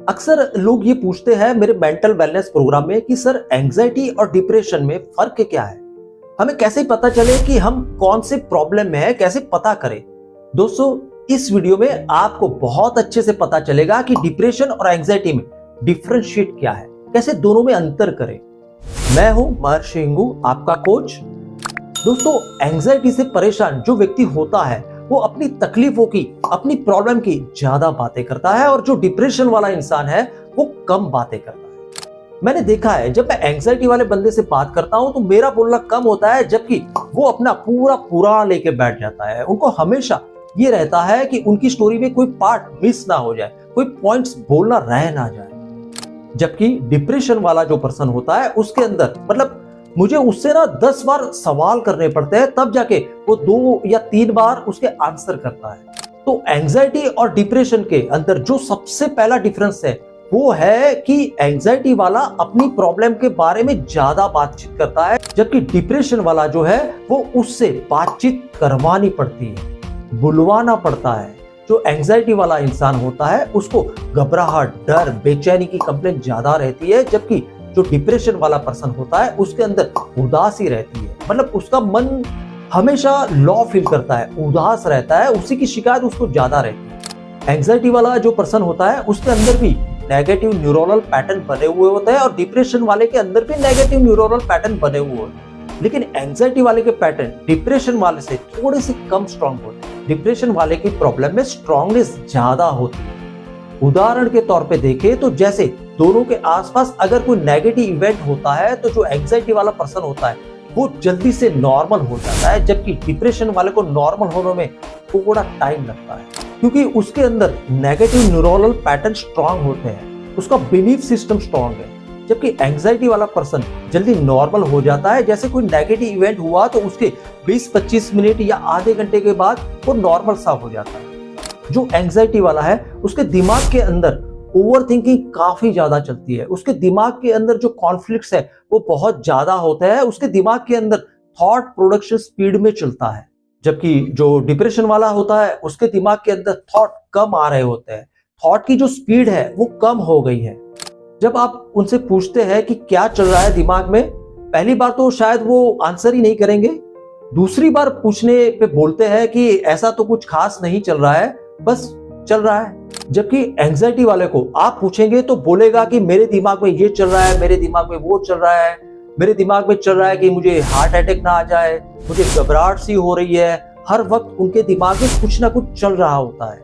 अक्सर लोग ये पूछते हैं मेरे मेंटल वेलनेस प्रोग्राम में कि सर एंजाइटी और डिप्रेशन में फर्क क्या है। हमें कैसे पता चले कि हम कौन से प्रॉब्लम में है, कैसे पता करें। दोस्तों, इस वीडियो में आपको बहुत अच्छे से पता चलेगा कि डिप्रेशन और एंजाइटी में डिफरेंशिएट क्या है, कैसे दोनों में अंतर करें। मैं हूं महर्षि हिंगू, आपका कोच। दोस्तों, एंजाइटी से परेशान जो व्यक्ति होता है वो अपनी तकलीफों की, अपनी प्रॉब्लम की ज्यादा बातें करता है, और जो डिप्रेशन वाला इंसान है वो कम बातें करता है। मैंने देखा है जब मैं एंजाइटी वाले बंदे से बात करता हूं तो मेरा बोलना कम होता है, जबकि वो अपना पूरा लेके बैठ जाता है। उनको हमेशा ये रहता है कि उनकी स्टोरी में कोई पार्ट मिस ना हो जाए, कोई पॉइंट्स बोलना रह ना जाए। जबकि डिप्रेशन वाला जो पर्सन होता है उसके अंदर मुझे उससे ना 10 बार सवाल करने पड़ते हैं, तब जाके वो 2 या 3 बार उसके आंसर करता है। तो एंजाइटी और डिप्रेशन के अंदर जो सबसे पहला डिफरेंस है वो है कि एंजाइटी वाला अपनी प्रॉब्लम के बारे में ज्यादा बातचीत करता है, जबकि डिप्रेशन वाला जो है वो उससे बातचीत करवानी पड़ती है, बुलवाना पड़ता है। जो एंजाइटी वाला इंसान होता है उसको घबराहट, डर, बेचैनी की कंप्लेंट ज्यादा रहती है, जबकि जो डिप्रेशन वाला पर्सन होता है उसके अंदर उदासी रहती है। उसका मन हमेशा लो फील करता है, उदास रहता है, उसी की शिकायत उसको ज्यादा रहती है। एंजाइटी वाला जो पर्सन होता है उसके अंदर भी नेगेटिव न्यूरोनल पैटर्न बने हुए होते हैं, और डिप्रेशन वाले के अंदर भी नेगेटिव न्यूरोनल पैटर्न बने हुए होते हैं। लेकिन एंजाइटी वाले के पैटर्न डिप्रेशन वाले से थोड़े से कम स्ट्रांग होते हैं। डिप्रेशन वाले की प्रॉब्लम में स्ट्रांगनेस ज्यादा होती है। उदाहरण के तौर पे देखें तो जैसे दोनों के आसपास अगर कोई नेगेटिव इवेंट होता है तो जो एंजाइटी वाला पर्सन होता है वो जल्दी से नॉर्मल हो जाता है, जबकि डिप्रेशन वाले को नॉर्मल होने में थोड़ा टाइम लगता है, क्योंकि उसके अंदर नेगेटिव न्यूरोनल पैटर्न स्ट्रांग होते हैं, उसका बिलीफ सिस्टम स्ट्रांग है। जबकि एंजाइटी वाला पर्सन जल्दी नॉर्मल हो जाता है, जैसे कोई नेगेटिव इवेंट हुआ तो उसके 20-25 मिनट या आधे घंटे के बाद वो नॉर्मल सा हो जाता है। जो एंजाइटी वाला है उसके दिमाग के अंदर ओवर थिंकिंग काफी ज्यादा चलती है, उसके दिमाग के अंदर जो कॉन्फ्लिक्ट्स है वो बहुत ज्यादा होता है, उसके दिमाग के अंदर थॉट प्रोडक्शन स्पीड में चलता है। जबकि जो डिप्रेशन वाला होता है उसके दिमाग के अंदर थॉट कम आ रहे होते हैं, थॉट की जो स्पीड है वो कम हो गई है। जब आप उनसे पूछते हैं कि क्या चल रहा है दिमाग में, पहली बार तो शायद वो आंसर ही नहीं करेंगे, दूसरी बार पूछने पे बोलते हैं कि ऐसा तो कुछ खास नहीं चल रहा है, बस चल रहा है। जबकि एंजाइटी वाले को आप पूछेंगे तो बोलेगा कि मेरे दिमाग में ये चल रहा है, मेरे दिमाग में वो चल रहा है, मेरे दिमाग में चल रहा है कि मुझे हार्ट अटैक ना आ जाए, मुझे घबराहट सी हो रही है। हर वक्त उनके दिमाग में कुछ ना कुछ चल रहा होता है।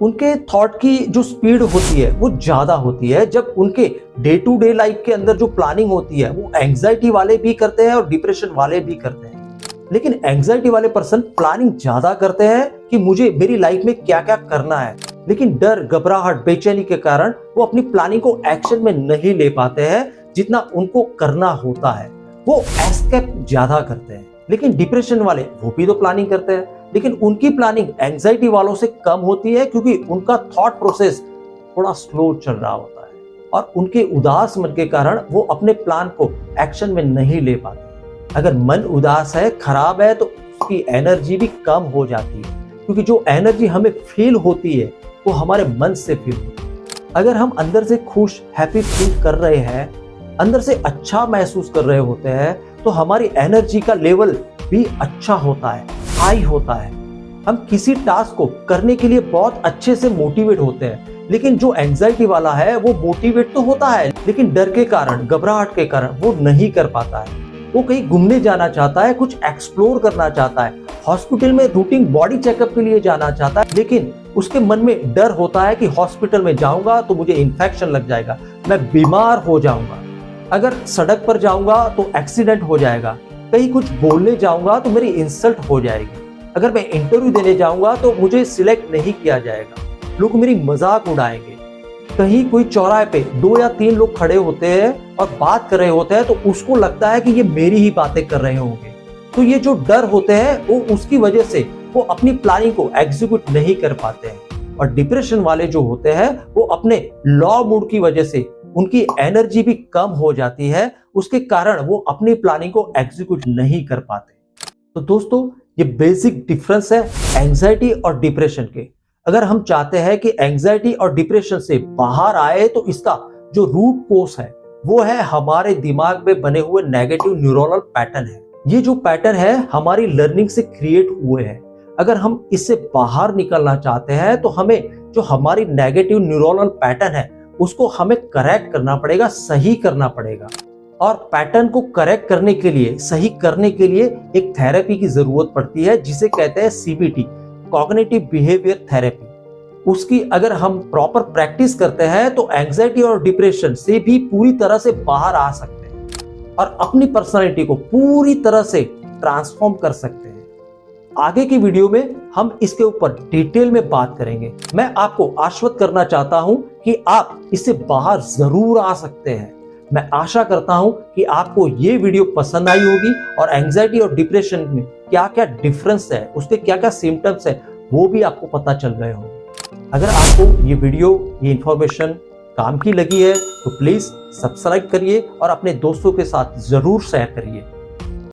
उनके थॉट की जो स्पीड होती है वो ज्यादा होती है। जब उनके डे टू डे लाइफ के अंदर जो प्लानिंग होती है वो एंजाइटी वाले भी करते हैं और डिप्रेशन वाले भी करते हैं। लेकिन एंजाइटी वाले पर्सन प्लानिंग ज्यादा करते हैं कि मुझे मेरी लाइफ में क्या क्या करना है, लेकिन डर, घबराहट, बेचैनी के कारण वो अपनी प्लानिंग को एक्शन में नहीं ले पाते हैं जितना उनको करना होता है। वो एस्केप ज्यादा करते हैं। लेकिन डिप्रेशन वाले वो भी तो प्लानिंग करते हैं, लेकिन उनकी प्लानिंग एंजाइटी वालों से कम होती है, क्योंकि उनका थॉट प्रोसेस थोड़ा स्लो चल रहा होता है, और उनके उदास मन के कारण वो अपने प्लान को एक्शन में नहीं ले पाते। अगर मन उदास है, खराब है, तो उसकी एनर्जी भी कम हो जाती है, क्योंकि जो एनर्जी हमें फील होती है वो हमारे मन से फील होती है। अगर हम अंदर से खुश, हैप्पी फील कर रहे हैं, अंदर से अच्छा महसूस कर रहे होते हैं, तो हमारी एनर्जी का लेवल भी अच्छा होता है, हाई होता है। हम किसी टास्क को करने के लिए बहुत अच्छे से मोटिवेट होते हैं। लेकिन जो एंजाइटी वाला है वो मोटिवेट तो होता है, लेकिन डर के कारण, घबराहट के कारण वो नहीं कर पाता है। वो कहीं घूमने जाना चाहता है, कुछ एक्सप्लोर करना चाहता है, हॉस्पिटल में रूटीन बॉडी चेकअप के लिए जाना चाहता है, लेकिन उसके मन में डर होता है कि हॉस्पिटल में जाऊंगा तो मुझे इन्फेक्शन लग जाएगा, मैं बीमार हो जाऊंगा, अगर सड़क पर जाऊंगा तो एक्सीडेंट हो जाएगा, कहीं कुछ बोलने जाऊंगा तो मेरी इंसल्ट हो जाएगी, अगर मैं इंटरव्यू देने जाऊंगा तो मुझे सिलेक्ट नहीं किया जाएगा, लोग मेरी मजाक उड़ाएंगे। कहीं कोई चौराहे पे 2 या 3 लोग खड़े होते हैं और बात कर रहे होते हैं तो उसको लगता है कि ये मेरी ही बातें कर रहे होंगे। तो ये जो डर होते हैं वो उसकी वजह से वो अपनी प्लानिंग को एग्जीक्यूट नहीं कर पाते हैं। और डिप्रेशन वाले जो होते हैं वो अपने लॉ मूड की वजह से उनकी एनर्जी भी कम हो जाती है, उसके कारण वो अपनी प्लानिंग को एग्जीक्यूट नहीं कर पाते। तो दोस्तों, ये बेसिक डिफरेंस है एंजाइटी और डिप्रेशन के। अगर हम चाहते हैं कि एंजाइटी और डिप्रेशन से बाहर आए तो इसका जो रूट कोज है वो है हमारे दिमाग में बने हुए नेगेटिव न्यूरोनल पैटर्न है। ये जो पैटर्न है हमारी लर्निंग से क्रिएट हुए हैं। अगर हम इससे बाहर निकलना चाहते हैं तो हमें जो हमारी नेगेटिव न्यूरोनल पैटर्न है उसको हमें करेक्ट करना पड़ेगा, सही करना पड़ेगा। और पैटर्न को करेक्ट करने के लिए, सही करने के लिए एक थेरेपी की जरूरत पड़ती है जिसे कहते हैं CBT, कॉग्निटिव बिहेवियर थेरेपी। उसकी अगर हम प्रॉपर प्रैक्टिस करते हैं तो एंजाइटी और डिप्रेशन से भी पूरी तरह से बाहर आ सकते हैं और अपनी पर्सनालिटी को पूरी तरह से ट्रांसफॉर्म कर सकते हैं। आगे की वीडियो में हम इसके ऊपर डिटेल में बात करेंगे। मैं आपको आश्वस्त करना चाहता हूं कि आप इससे बाहर जरूर आ सकते हैं। मैं आशा करता हूं कि आपको ये वीडियो पसंद आई होगी और एंजाइटी और डिप्रेशन में क्या क्या डिफरेंस है, उसके क्या क्या सिम्टम्स है, वो भी आपको पता चल गए होंगे। अगर आपको ये वीडियो, ये इंफॉर्मेशन काम की लगी है तो प्लीज सब्सक्राइब करिए और अपने दोस्तों के साथ जरूर शेयर करिए।